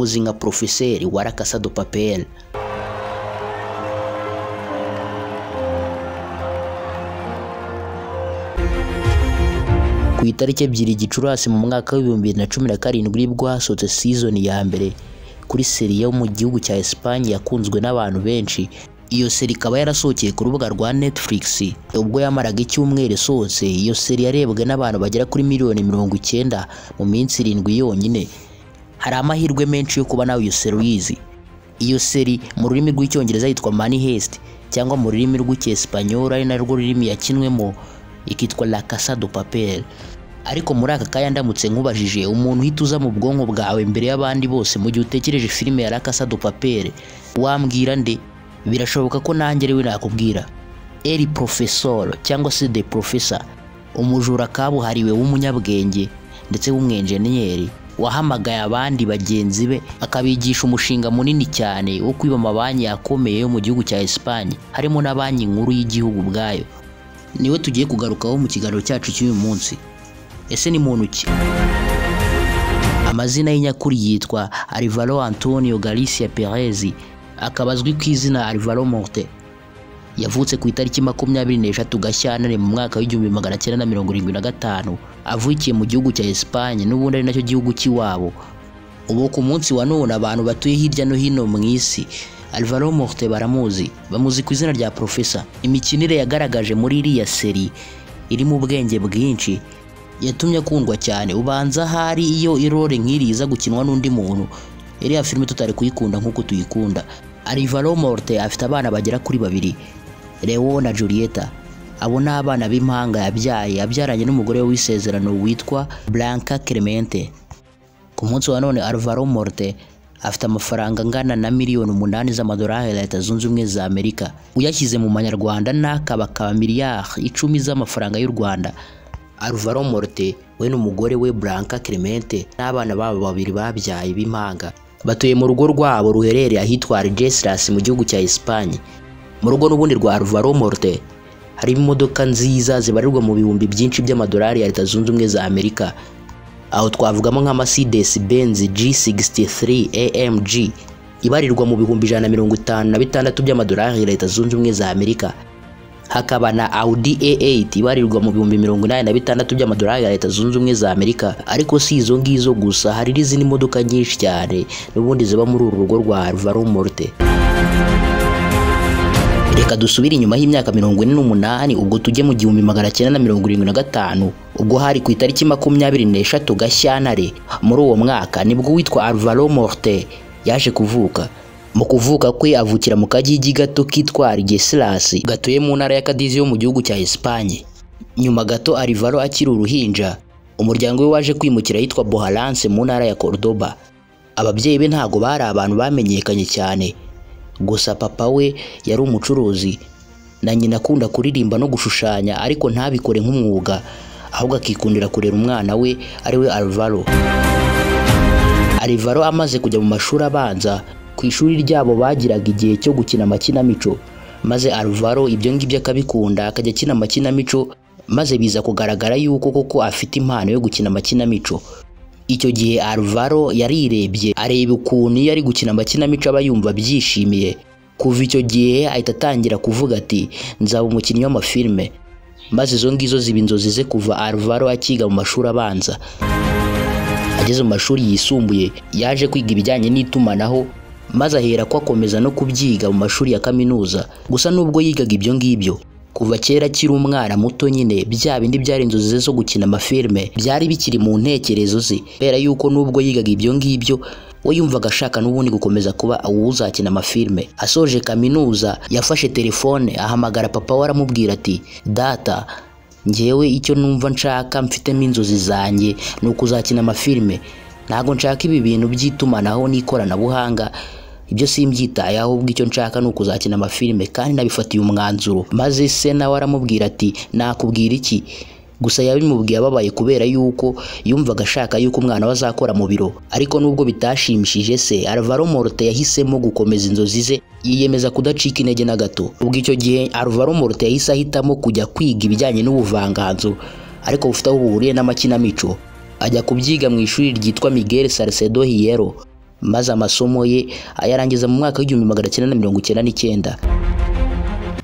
bamuzi nka Profeseri wa La Casa de Papel. Ku itariki 2 Gicurasi mu mwaka wa 2017 nibwo hasohotse season ya mbere kuri serie yo mu gihugu cya Espagne yakunzwe n'abantu benshi. Iyo serie ikaba yarasohokeye ku rubuga rwa Netflix. Ubwo yamaraga icyumweru isohotse, iyo serie yarebwe n'abantu bagera kuri miliyoni 90 mu minsi 7 yonyine. Hari amahirwe menshi yo kuba nawe iyo serie uyizi. Iyo serie mu rurimi rw'icyongereza yitwa Money Heist, cyangwa mu rurimi rw'icyespanyola ari narwo rurimi yakinwemo ikitwa La Casa de Papel. Ariko muri aka kaya ndamutse nkubajije umuntu uhita mu bwonko bwawe mbere y'abandi bose mu gihe utekereje filime ya La Casa de Papel, wambwira nde? Birashoboka ko nanjye rewe nakubwira El Profesor cyangwa se The Professor, umujura kabuhariwe w'umunyabwenge ndetse w'umwenjeniyeri wahamagaye abandi bagenzi be akabigisha umushinga munini cyane wo kwiba amabanki akomeye yo mu gihugu cya Espagne, harimo na banki nkuru y'igihugu bwayo. Niwe tugiye kugarukaho mu kiganiro cyacu cy'uyu munsi. Ese ni muntu ki? Amazina y'inyakuri yitwa Alvaro Antonio Galicia Perez, akabazwi ku izina Alvaro Morte. Yavutse ku itariki 23 Gashyantare mu mwaka wa 1975, avukiye mu gihugu cya Espagne n'ubundi ari nacyo gihugu cy'iwabo. Ubu ku munsi wa none abantu batuye hirya no hino mu isi Alvaro Morte bamuzi ku izina rya Professor. Imikinire yagaragaje muri iriya serie iri mu bwenge bwinshi yatumye akundwa cyane. Ubanza hari iyo irore nk'iri iza gukinwa n'undi muntu, iriya filime tutari kuyikunda nk'uko tuyikunda. Alvaro Morte afite abana bagera kuri 2, Leo na Julieta. Abo ni abana b'impanga yabyaranye n'umugore w'isezerano witwa Blanca Clemente. Ku munsi wa none Alvaro Morte afite amafaranga angana na miliyoni 8 z'amadolari ya Leta Zunze Ubumwe za Amerika. Uyashyize mu manyarwanda n'akabaka miliyari 10 z'amafaranga y'u Rwanda. Alvaro Morte we n'umugore we Blanca Clemente n'abana babo 2 babyaye b'impanga batuye mu rugo rwabo ruherereye ahitwa Algeciras mu gihugu cya Espagne. Mu rugo n'ubundi rwa Alvaro Morte hari imodoka nziza zibarirwa mu bihumbi byinshi by'amadolari ya Leta Zunze Ubumwe za Amerika. Aho twavugamo nka Mercedes Benz G63 AMG ibarirwa mu bihumbi 156 by'amadolari ya Leta Zunze Ubumwe za Amerika. Hakaba na Audi A8 ibarirwa mu bihumbi 86 by'amadolari ya Leta Zunze Ubumwe za Amerika. Ariko si izo ngizo gusa, hari n'izindi modoka nyinshi cyane n'ubundi ziba muri uru rugo rwa Alvaro Morte. Reka dusubire inyuma y'imyaka 48 ubwo tujye mu 1975, ubwo hari ku itariki 23 Gashyantare muri uwo mwaka nibwo witwa Alvaro Morte yaje kuvuka. Mu kuvuka kwe avukira mu kagigi gato kitwa Algeciras gatuye mu ntara ya Cadiz yo mu gihugu cya Espagne. Nyuma gato Alvaro akiri uruhinja, umuryango we waje kwimukira yitwa Bohalance mu ntara ya Cordoba. Ababyeyi be ntago bari abantu bamenyekanye cyane, gusa papa we yari umucuruzi na nyina akunda kuririmba no gushushanya, ariko ntabikore nk'umwuga ahubwo akikundira kurera umwana we ari we Alvaro. Alvaro amaze kujya mu mashuri abanza, ku ishuri ryabo bagiraga igihe cyo gukina amakinamico, maze Alvaro ibyo ngibyo akabikunda akajya akina amakinamico, maze biza kugaragara yuko koko afite impano yo gukina amakinamico. Icyo gihe Alvaro yarirebye areba ukuntu iyo ari gukina amakinamico aba yumva byishimiye. Kuva icyo gihe ahita atangira kuvuga ati nzaba umukinnyi w'amafilme, maze izo ngizo ziba inzozi ze kuva Alvaro akiga mu mashuri abanza. Ageze mu mashuri yisumbuye yaje kwiga ibijyanye n'itumanaho, maze ahera ko akomeza no kubyiga mu mashuri ya kaminuza. Gusa nubwo yigaga ibyo ngibyo, kuva kera kiri umwana muto nyine bya bindi byari inzozi ze zo gukina amafilme byari bikiri mu ntekerezo ze, kubera yuko nubwo yigaga ibyo ngibyo we yumvaga ashaka n'ubundi gukomeza kuba uzakina amafilme. Asoje kaminuza yafashe telefone ahamagara papa we aramubwira ati data, njyewe icyo numva nshaka mfitemo inzozi zanjye ni ukuzakina amafilme, ntago nshaka ibi bintu by'itumanaho n'ikoranabuhanga, ibyo simbyitaye, ahubwo icyo nshaka ni ukuzakina amafilme kandi nabifatiye umwanzuro. Maze se nawe aramubwira ati nakubwira iki? Gusa yabimubwiye ababaye kubera yuko yumvaga ashaka yuko umwana we azakora mu biro. Ariko nubwo bitashimishije se, Alvaro Morte yahisemo gukomeza inzozi ze, yiyemeza kudacika intege na gato. Ubwo icyo gihe Alvaro Morte yahise ahitamo kujya kwiga ibijyanye n'ubuvanganzo ariko bufite aho buhuriye n'amakinamico. Ajya kubyiga mu ishuri ryitwa Miguel Salcedo Hierro. maze amasomo ye ayarangiza mu mwaka w'1999.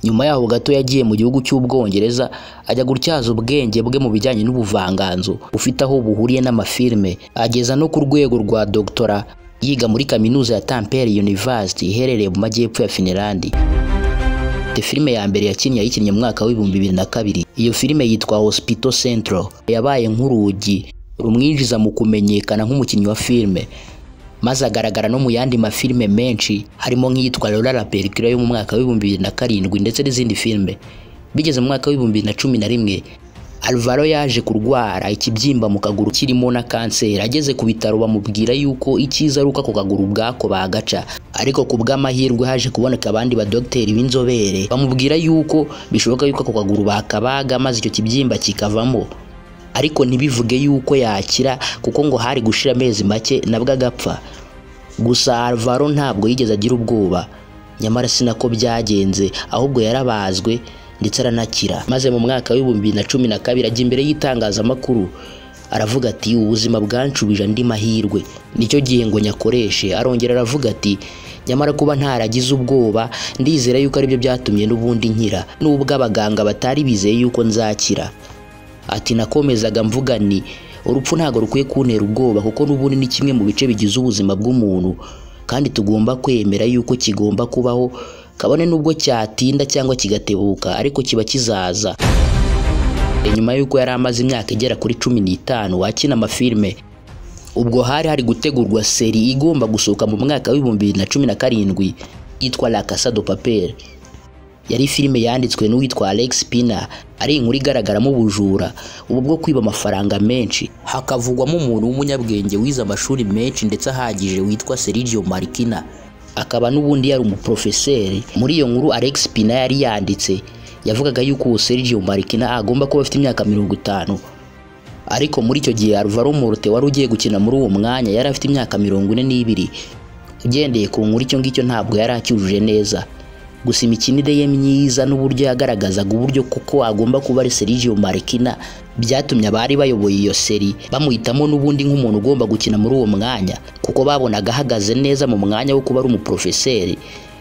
Nyuma yaho gato yagiye mu gihugu cy'Ubwongereza ajya gutyaza ubwenge bwe mu bijyanye n'ubuvanganzo ufite aho buhuriye n'amafilme, ageza no ku rwego rwa doctora yiga muri kaminuza ya Tampere University iherereye mu majyepfo ya Finland. Filime ya mbere yakinnye mu mwaka w'2002. Iyo filime yitwa Hospital Central, yabaye nk'urugi rumwinjiza mu kumenyekana nk'umukinnyi wa filime, maze agaragara no mu yandi mafilime menshi harimo nk'iyitwa Lola la Pellicule yo mu mwaka w'2007 ndetse n'izindi filime. Bigeze mu mwaka w'2011 Alvaro yaje kurwara ikibyimba mu kaguru kirimo na kanseri. Ageze ku bitaro bamubwira yuko icyiza ari uko ako kaguru bwako bagaca, ariko ku bw'amahirwe haje kuboneka abandi badogiteri b'inzobere bamubwira yuko bishoboka yuko ako kaguru bakabaga maze icyo kibyimba kikavamo, ariko ntibivuge yuko yakira kuko ngo hari gushira amezi make nabwo agapfa. Gusa Alvaro ntabwo yigeze agira ubwoba, nyamara sinako byagenze, ahubwo yarabazwe ndetse aranakira. Maze mu mwaka w'2012 ajya imbere y'itangazamakuru aravuga ati ubuzima bwanshubije andi mahirwe, nicyo gihe ngo nyakoreshe. Arongera aravuga ati nyamara kuba ntaragize ubwoba ndizera yuko aribyo byatumye n'ubundi nkira, nubwo abaganga batari bizeye yuko nzakira. Ati nakomezaga mvuga ni urupfu ntago rukwiye kuntera ubwoba kuko n'ubundi ni kimwe mu bice bigize ubuzima bw'umuntu, kandi tugomba kwemera yuko kigomba kubaho, kabone nubwo cyatinda cyangwa kigatebuka ariko kiba kizaza. Nyuma yuko yari amaze imyaka igera kuri 15 akina amafilme, ubwo hari gutegurwa seri igomba gusohoka mu mwaka w'2017 yitwa La Casa de Papel. Yari filime yanditswe n'uwitwa Alex Pina, ari inkuru igaragaramo ubujura ubu bwo kwiba amafaranga menshi, hakavugwamo umuntu w'umunyabwenge wize amashuri menshi ndetse ahagije witwa Sergio Marquina, akaba n'ubundi yari umuprofeseri. Muri iyo nkuru Alex Pina yari yanditse yavugaga yuko Sergio Marquina agomba kuba afite imyaka 50, ariko muri icyo gihe Alvaro Morte wari ugiye gukina muri uwo mwanya yari afite imyaka 42. Ugendeye ku nkuru icyo ngicyo ntabwo yari acyujuje neza, gusa imikinire ye myiza n'uburyo yagaragazaga uburyo kuko agomba kuba ari Sergio Marquina byatumye abari bayoboye iyo seri bamuhitamo n'ubundi nk'umuntu ugomba gukina muri uwo mwanya, kuko babonaga ahagaze neza mu mwanya wo kuba ari umuprofeseri,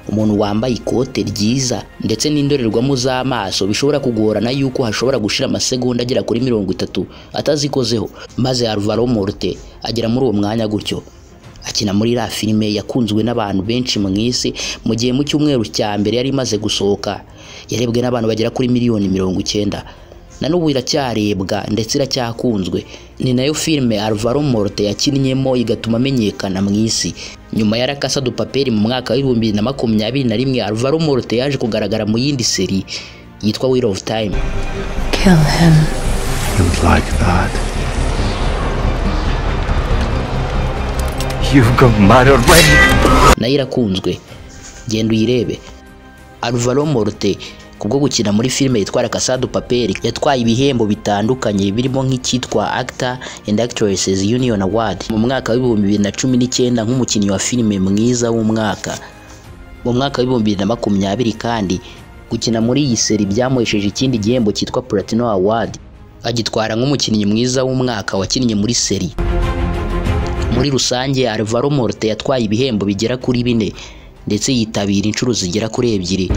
umuntu wambaye ikote ryiza ndetse n'indorerwamo z'amaso bishobora kugorana yuko hashobora gushira amasegonda agera kuri 30 atazikozeho. Maze Alvaro Morte agera muri uwo mwanya gutyo akina muri la filime yakunzwe n'abantu benshi mu isi. Mu gihe mu cyumweru cya mbere yari imaze gusohoka yarebwe n'abantu bagera kuri miliyoni 90, na n'ubu iracyarebwa ndetse iracyakunzwe. Ni nayo filime Alvaro Morte yakinnyemo igatuma amenyekana mu isi. Nyuma ya La Casa de Papel mu mwaka w'2021 Alvaro Morte yaje kugaragara mu yindi seri yitwa Wheel of Time. Kill him. You would like that. You've got mad already. Nayo irakunzwe, genda uyirebe. Alvaro Morte kubwo gukina muri filime yitwa La Casa de Papel yatwaye ibihembo bitandukanye birimo nk'icyitwa Actor and Actresses Union Award mu mwaka w'2019 nk'umukinnyi wa filime mwiza w'umwaka. Mu mwaka w'2020 kandi gukina muri iyi seri byamuhesheje ikindi gihembo cyitwa Platinum Award, agitwara nk'umukinnyi mwiza w'umwaka wakinnye muri seri. Muri rusange Alvaro Morte yatwaye ibihembo bigera kuri 4 ndetse yitabira inshuro zigera kuri 2.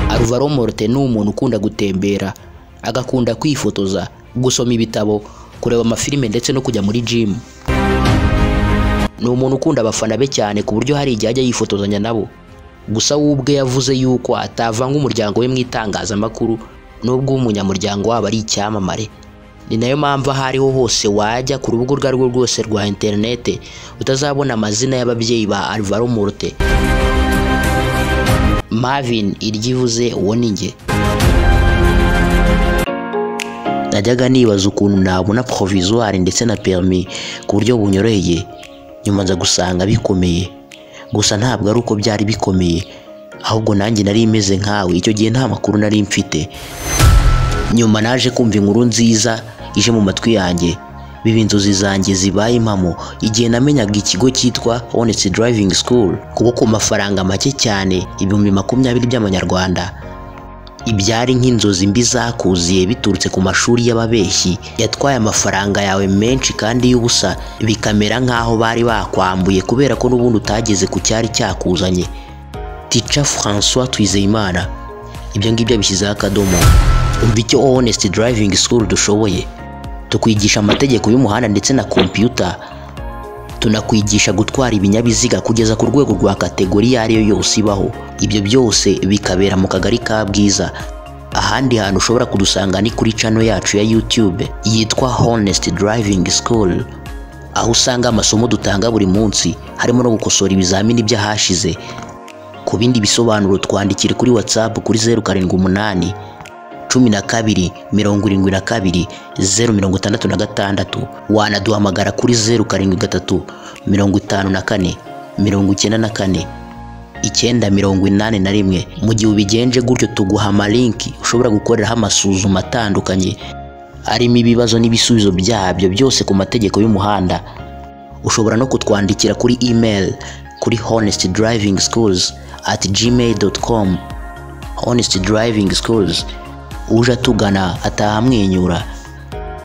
Alvaro Morte ni umuntu ukunda gutembera, agakunda kwifotoza, gusoma ibitabo, kureba amafilime ndetse no kujya muri gym. Ni umuntu ukunda abafana be cyane ku buryo hari igihe ajya yifotozanya nabo. Gusa ubwe yavuze yuko atavanga umuryango we mu itangazamakuru nubwo umunyamuryango wabo ari icyamamare. Ni nayo mpamvu hariho hose wajya ku rubuga rwarwo rwose rwa internet utazabona amazina y'ababyeyi ba Alvaro Morte. Marvin iryivuze uwo ni njye. Najyaga nibaza ukuntu nabona provisoire ndetse na permis ku buryo bunyoroheye, nyuma nza gusanga bikomeye. Gusa ntabwo ari uko byari bikomeye, ahubwo nanjye nari imeze nkawe. Icyo gihe nta makuru nari mfite. Nyuma naje kumva inkuru nziza ije mu matwi yanjye, biba inzozi zanjye zibaye impamo igihe namenyaga ikigo cyitwa Honest Driving School kuko ku mafaranga make cyane 20,000 by'amanyarwanda ibyari nk'inzozi mbi zakuziye biturutse ku mashuri y'ababeshyi yatwaye amafaranga yawe menshi kandi y'ubusa, bikamera nk'aho bari bakwambuye kubera ko n'ubundi utageze ku cyari cyakuzanye. Teacher François Twizeyimana, ibyo ngibyo bishyizeho akadomo. Umva icyo Honest Driving School dushoboye: tukwigisha amategeko y'umuhanda ndetse na computer, tunakwigisha gutwara ibinyabiziga kugeza ku rwego rwa kategori iyo ariyo yose ibaho. Ibyo byose bikabera mu kagari ka Bwiza. Ahandi hantu ushobora kudusanga ni kuri channel yacu ya YouTube yitwa Honest Driving School, aho usanga amasomo dutanga buri munsi, harimo no gukosora ibizamini by'ahashize. Ku bindi bisobanuro twandikire kuri WhatsApp kuri 078 12 72 056, wanaduhamagara kuri 073 54 94 981. Mu gihe ubigenje gutyo tuguha amalinki ushobora gukoreraho amasuzuma atandukanye arimo ibibazo n'ibisubizo byabyo byose ku mategeko y'umuhanda. Ushobora no kutwandikira kuri email kuri honestdrivingschools@gmail.com. Honest Driving Schools, uje atugana ataha amwenyura.